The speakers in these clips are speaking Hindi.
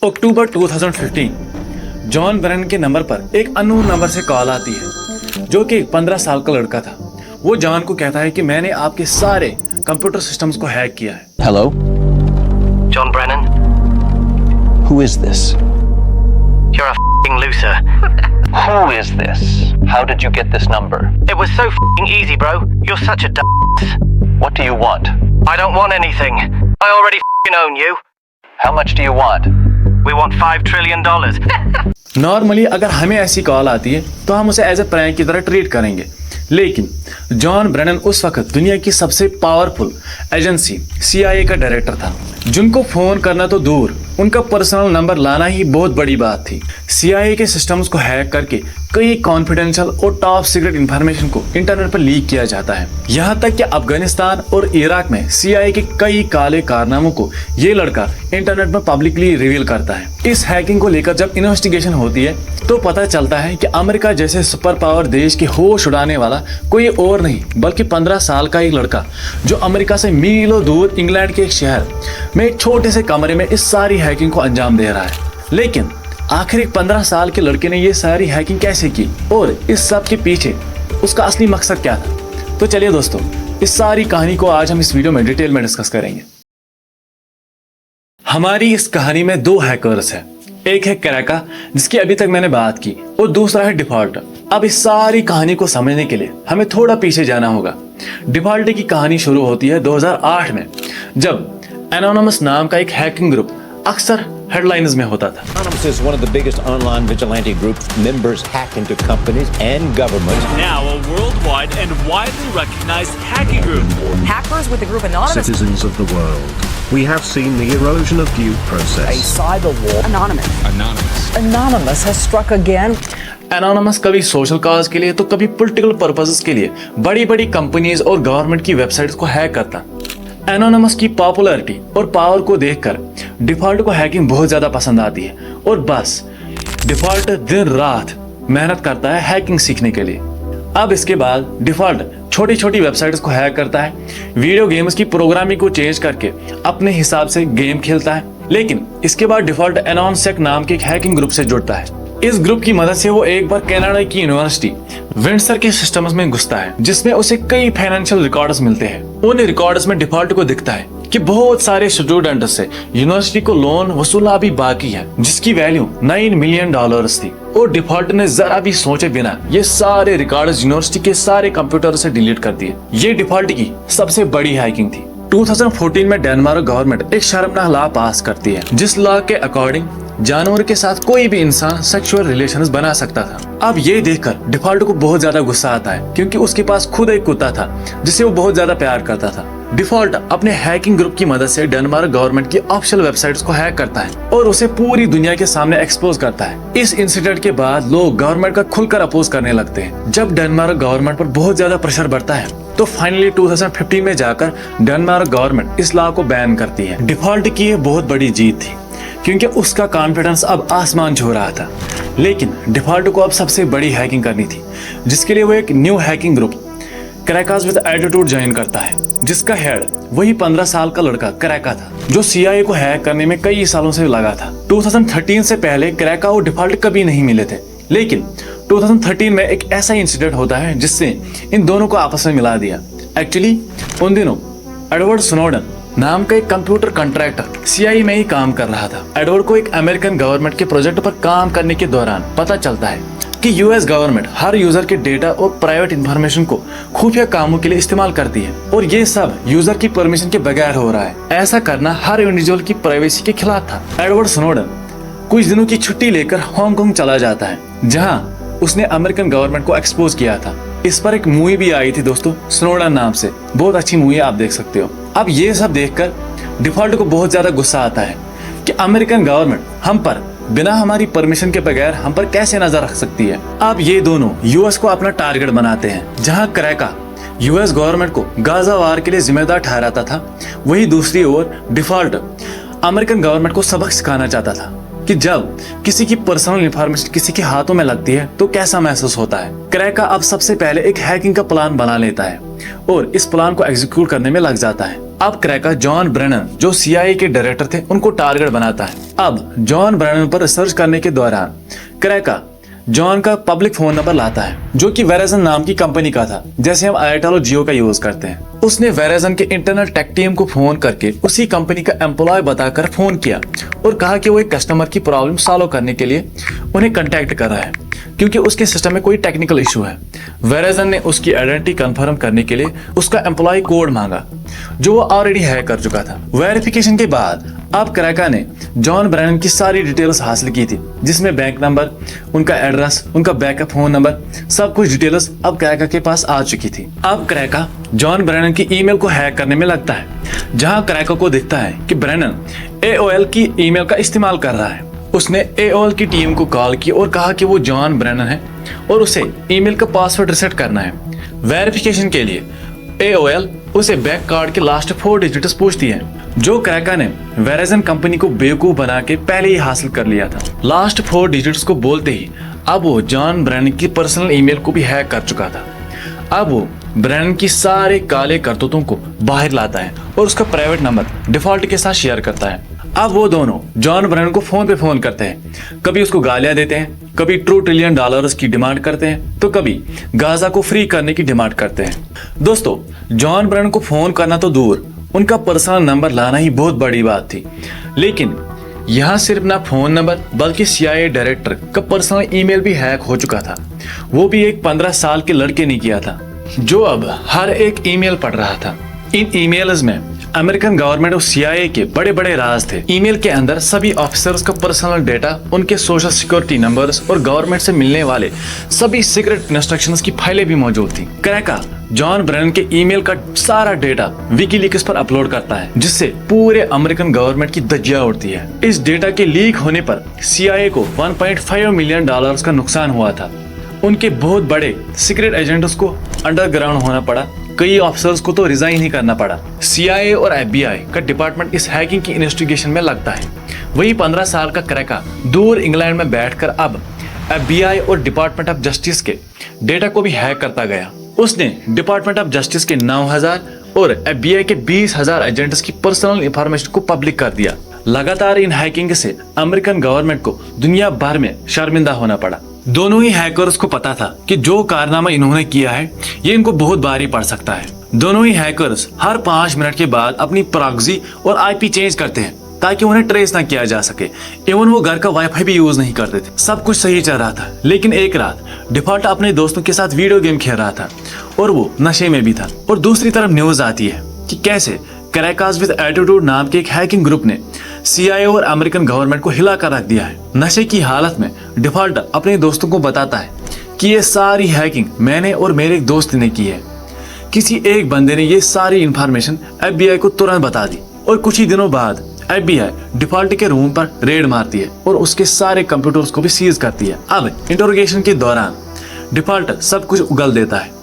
अक्टूबर 2015 जॉन ब्रेनन के नंबर पर एक अननोन नंबर से कॉल आती है जो कि 15 साल का लड़का था। वो जॉन को कहता है कि मैंने आपके सारे कंप्यूटर सिस्टम्स को हैक किया है। Hello? John Brennan, Who is this? you're a f***ing loser. Who is this? How did you get this number? It was so f***ing easy, bro. You're such a d***. What do you want? I don't want anything. I already f***ing own you. How much do you want? We want $5 trillion. Normally अगर हमें ऐसी कॉल आती है तो हम उसे एज ए प्रैंक की तरह ट्रीट करेंगे, लेकिन जॉन ब्रेनन उस वक्त दुनिया की सबसे पावरफुल एजेंसी CIA का डायरेक्टर था, जिनको फोन करना तो दूर उनका पर्सनल नंबर लाना ही बहुत बड़ी बात थी। CIA के सिस्टम्स को हैक करके कई कॉन्फिडेंशियल और टॉप सीक्रेट इंफॉर्मेशन को इंटरनेट पर लीक किया जाता है। यहाँ तक कि अफगानिस्तान और इराक में CIA के कई काले कारनामों को ये लड़का इंटरनेट में पब्लिकली रिवील करता है। इस हैकिंग को लेकर जब इन्वेस्टिगेशन होती है तो पता चलता है कि अमेरिका जैसे सुपर पावर देश के होश उड़ाने वाला कोई और नहीं बल्कि 15 साल का एक लड़का, जो अमेरिका से मीलों दूर इंग्लैंड के एक शहर में एक छोटे से कमरे में इस सारी हैकिंग को अंजाम दे रहा है। लेकिन आखिर एक 15 साल के लड़के ने ये सारी हैकिंग कैसे की और इस सब के पीछे उसका असली मकसद क्या था? तो चलिए दोस्तों, इस सारी कहानी को आज हम इस वीडियो में डिटेल में डिस्कस करेंगे। हमारी इस कहानी में दो हैकर्स हैं, एक है क्रैका जिसकी अभी तक मैंने बात की और दूसरा है डिफॉल्ट। अब इस सारी कहानी को समझने के लिए हमें थोड़ा पीछे जाना होगा। डिफॉल्ट की कहानी शुरू होती है 2008 में, जब एनोनिमस नाम का एक हैकिंग ग्रुप अक्सर हेडलाइंस में होता था। Anonymous is one of the biggest online vigilante groups. Members hack into companies and governments. Now a worldwide and widely recognized hacking group. Hackers with the group Anonymous. Citizens of the world, we have seen the erosion of due A process. cyber war. Anonymous has struck again. Anonymous कभी सोशल काज के लिए तो कभी पॉलिटिकल पर्पसेस के लिए बड़ी बड़ी कंपनीज और गवर्नमेंट की वेबसाइट्स को हैक करता। एनोनिमस की पॉपुलैरिटी और पावर को देखकर डिफॉल्ट को हैकिंग बहुत ज्यादा पसंद आती है और बस डिफॉल्ट दिन रात मेहनत करता है हैकिंग सीखने के लिए। अब इसके बाद डिफॉल्ट छोटी छोटी वेबसाइट्स को हैक करता है, वीडियो गेम्स की प्रोग्रामिंग को चेंज करके अपने हिसाब से गेम खेलता है। लेकिन इसके बाद डिफॉल्ट एनॉनसेक नाम के एक हैकिंग ग्रुप से जुड़ता है। इस ग्रुप की मदद से वो एक बार कनाडा की यूनिवर्सिटी विंडसर के सिस्टम्स में घुसता है, जिसमें उसे कई फाइनेंशियल रिकॉर्ड्स मिलते हैं। उन रिकॉर्ड्स में डिफॉल्ट को दिखता है कि बहुत सारे स्टूडेंट से यूनिवर्सिटी को लोन वसूलना अभी बाकी है, जिसकी वैल्यू $9 मिलियन थी। और डिफॉल्ट ने जरा भी सोचे बिना ये सारे रिकॉर्ड्स यूनिवर्सिटी के सारे कंप्यूटर से डिलीट कर दिए। ये डिफॉल्ट की सबसे बड़ी हैकिंग थी। 2014 में डेनमार्क गवर्नमेंट एक शर्मनाक लॉ पास करती है, जिस लॉ के अकॉर्डिंग जानवर के साथ कोई भी इंसान सेक्सुअल रिलेशंस बना सकता था। अब ये देखकर डिफॉल्ट को बहुत ज्यादा गुस्सा आता है, क्योंकि उसके पास खुद एक कुत्ता था जिसे वो बहुत ज्यादा प्यार करता था। डिफॉल्ट अपने हैकिंग ग्रुप की मदद से डेनमार्क गवर्नमेंट की ऑफिशियल वेबसाइट्स को हैक करता है और उसे पूरी दुनिया के सामने एक्सपोज करता है। इस इंसिडेंट के बाद लोग गवर्नमेंट का खुलकर अपोज करने लगते हैं। जब डेनमार्क गवर्नमेंट पर बहुत ज्यादा प्रेशर बढ़ता है तो फाइनली 2015 में जाकर डेनमार्क गवर्नमेंट इस लॉ को बैन करती है। डिफॉल्ट की ये बहुत बड़ी जीत थी, क्योंकि उसका कॉन्फिडेंस अब आसमान छू रहा था। लेकिन डिफॉल्ट को अब सबसे बड़ी हैकिंग करनी थी, जिसके लिए वो एक new hacking group crackers with attitude join करता है, जिसका हेड वही 15 साल का लड़का क्रैका था, जो CIA को हैक करने में कई सालों से लगा था। 2013 से पहले क्रैका और डिफॉल्ट कभी नहीं मिले थे, लेकिन 2013 में एक ऐसा इंसिडेंट होता है जिससे इन दोनों को आपस में मिला दिया। एक्चुअली उन दिनों एडवर्ड स्नोडन नाम का एक कंप्यूटर कॉन्ट्रैक्टर CIA में ही काम कर रहा था। एडवर्ड को एक अमेरिकन गवर्नमेंट के प्रोजेक्ट पर काम करने के दौरान पता चलता है कि US गवर्नमेंट हर यूजर के डेटा और प्राइवेट इंफॉर्मेशन को खुफिया कामों के लिए इस्तेमाल करती है, और ये सब यूजर की परमिशन के बगैर हो रहा है। ऐसा करना हर इंडिविजुअल की प्राइवेसी के खिलाफ था। एडवर्ड स्नोडन कुछ दिनों की छुट्टी लेकर हांगकांग चला जाता है, जहां उसने अमेरिकन गवर्नमेंट को एक्सपोज किया था। इस पर एक मूवी भी आई थी दोस्तों, स्नोडन नाम से, बहुत अच्छी मूवी, आप देख सकते हो। अब ये सब देखकर डिफॉल्ट को बहुत ज्यादा गुस्सा आता है कि अमेरिकन गवर्नमेंट हम पर बिना हमारी परमिशन के बगैर हम पर कैसे नजर रख सकती है। अब ये दोनों US को अपना टारगेट बनाते हैं। जहां क्रैका US गवर्नमेंट को गाजा वार के लिए जिम्मेदार ठहराता था, वही दूसरी ओर डिफॉल्ट अमेरिकन गवर्नमेंट को सबक सिखाना चाहता था कि जब किसी की पर्सनल इंफॉर्मेशन किसी के हाथों में लगती है तो कैसा महसूस होता है। क्रैका अब सबसे पहले एक हैकिंग का प्लान बना लेता है और इस प्लान को एग्जीक्यूट करने में लग जाता है। अब क्रैका जॉन ब्रेनन जो CIA के डायरेक्टर थे उनको टारगेट बनाता है। अब जॉन ब्रेनन पर रिसर्च करने के दौरान क्रैका जॉन का पब्लिक फोन नंबर लाता है जो कि वेराजन नाम की कंपनी का था, जैसे हम एयरटेल और जियो का यूज करते हैं। उसने वेराजन के इंटरनल टेक टीम को फोन करके उसी कंपनी का एम्प्लॉय बताकर फोन किया और कहा कि वो एक कस्टमर की प्रॉब्लम सॉल्व करने के लिए उन्हें कांटेक्ट कर रहा है क्योंकि उसके सिस्टम में कोई टेक्निकल इशू है। वेराजन ने उसकी आइडेंटिटी कंफर्म करने के लिए उसका एम्प्लॉय कोड मांगा जो वो ऑलरेडी हैक कर चुका था। वेरिफिकेशन के बाद अब क्रैका ने जॉन ब्रेनन की सारी डिटेल्स हासिल की थी, जिसमें बैंक नंबर, उनका एड्रेस, उनका बैकअप फोन नंबर, सब कुछ डिटेल्स अब क्रैका के पास आ चुकी थी। अब क्रैका जॉन ब्रेनन की ईमेल को हैक करने में लगता है, जहां क्रैका को दिखता है कि ब्रेनन AOL की ईमेल का इस्तेमाल कर रहा है। उसने AOL की टीम को कॉल की और कहा कि वो जॉन ब्रेनन है और उसे ईमेल का पासवर्ड रिसेट करना है। वेरिफिकेशन के लिए AOL उसे बैंक कार्ड के लास्ट 4 डिजिट्स पूछती है, जो क्रैका ने वेराजन कंपनी को बेवकूफ बना के पहले ही हासिल कर लिया था। लास्ट 4 डिजिट्स को बोलते ही अब वो जॉन ब्रेनन की पर्सनल ईमेल को भी हैक कर चुका था। अब वो ब्रेनन की सारे काले करतूतों को बाहर लाता है और उसका प्राइवेट नंबर डिफॉल्ट के साथ शेयर करता है। अब वो दोनों जॉन ब्रेनन को फोन पे फोन करते हैं, कभी उसको गालियां देते हैं, कभी $2 ट्रिलियन की डिमांड करते हैं, तो कभी गाजा को फ्री करने की डिमांड करते हैं। दोस्तों, जॉन ब्रेनन को फोन करना तो दूर, उनका पर्सनल नंबर लाना ही बहुत बड़ी बात थी। लेकिन यहाँ सिर्फ ना फोन नंबर बल्कि CIA डायरेक्टर का पर्सनल ईमेल भी हैक हो चुका था। वो भी एक 15 साल के लड़के ने किया था, जो अब हर एक ईमेल पढ़ रहा था। इन ईमेल्स में अमेरिकन गवर्नमेंट और CIA के बड़े बड़े राज थे। ईमेल के अंदर सभी ऑफिसर्स का पर्सनल डेटा, उनके सोशल सिक्योरिटी नंबर्स और गवर्नमेंट से मिलने वाले सभी सीक्रेट इंस्ट्रक्शंस की फाइलें भी मौजूद थी। क्रैका जॉन ब्रेनन के ईमेल का सारा डेटा विकीलीक्स पर अपलोड करता है, जिससे पूरे अमेरिकन गवर्नमेंट की धज्जियां उड़ती है। इस डेटा के लीक होने पर CIA को $1.5 मिलियन का नुकसान हुआ था। उनके बहुत बड़े सीक्रेट एजेंट्स को अंडरग्राउंड होना पड़ा, कई ऑफिसर्स को तो रिजाइन ही करना पड़ा। CIA और FBI का डिपार्टमेंट इस हैकिंग की इन्वेस्टिगेशन में लगता है। वही 15 साल का क्रैका दूर इंग्लैंड में बैठकर अब FBI और डिपार्टमेंट ऑफ जस्टिस के डेटा को भी हैक करता गया। उसने डिपार्टमेंट ऑफ जस्टिस के 9,000 और FBI के 20,000 एजेंट्स की पर्सनल इंफॉर्मेशन को पब्लिक कर दिया। लगातार इन हैकिंग से अमेरिकन गवर्नमेंट को दुनिया भर में शर्मिंदा होना पड़ा। दोनों ही हैकर्स को पता था कि जो कारनामा इन्होंने किया है ये इनको बहुत भारी पड़ सकता है। दोनों ही हैकर्स हर 5 मिनट के बाद अपनी प्रॉक्सी और IP चेंज करते हैं ताकि उन्हें ट्रेस ना किया जा सके। इवन वो घर का वाईफाई भी यूज नहीं करते थे। सब कुछ सही चल रहा था, लेकिन एक रात डिफॉल्ट अपने दोस्तों के साथ वीडियो गेम खेल रहा था और वो नशे में भी था। और दूसरी तरफ न्यूज आती है कि कैसे क्रैकर्स विद एटीट्यूड नाम के एक हैकिंग ग्रुप ने CIA और अमेरिकन गवर्नमेंट को हिला कर रख दिया है। नशे की हालत में डिफॉल्ट अपने दोस्तों को बताता है कि ये सारी हैकिंग मैंने और मेरे एक दोस्त ने की है। किसी एक बंदे ने ये सारी इंफॉर्मेशन FBI को तुरंत बता दी और कुछ ही दिनों बाद FBI डिफॉल्ट के रूम पर रेड मारती है और उसके सारे कंप्यूटर्स को भी सीज करती है। अब इंटरोगेशन के दौरान डिफॉल्ट सब कुछ उगल देता है।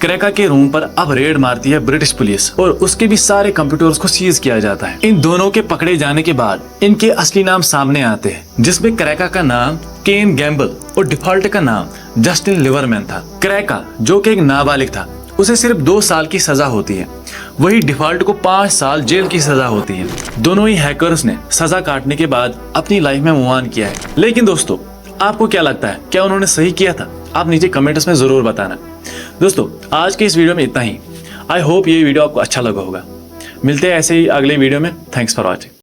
क्रैका के रूम पर अब रेड मारती है ब्रिटिश पुलिस और उसके भी सारे कंप्यूटर्स को सीज किया जाता है। इन दोनों के पकड़े जाने के बाद इनके असली नाम सामने आते हैं, जिसमें क्रैका का नाम केन गैम्बल और डिफॉल्ट का नाम जस्टिन लिवरमैन था। क्रैका जो कि एक नाबालिग था, उसे सिर्फ 2 साल की सजा होती है, वही डिफॉल्ट को 5 साल जेल की सजा होती है। दोनों ही हैकर्स ने सजा काटने के बाद अपनी लाइफ में मूव ऑन किया है। लेकिन दोस्तों, आपको क्या लगता है, क्या उन्होंने सही किया था? आप नीचे कमेंट्स में जरूर बताना। दोस्तों, आज के इस वीडियो में इतना ही। आई होप ये वीडियो आपको अच्छा लगा होगा। मिलते हैं ऐसे ही अगले वीडियो में। Thanks for watching.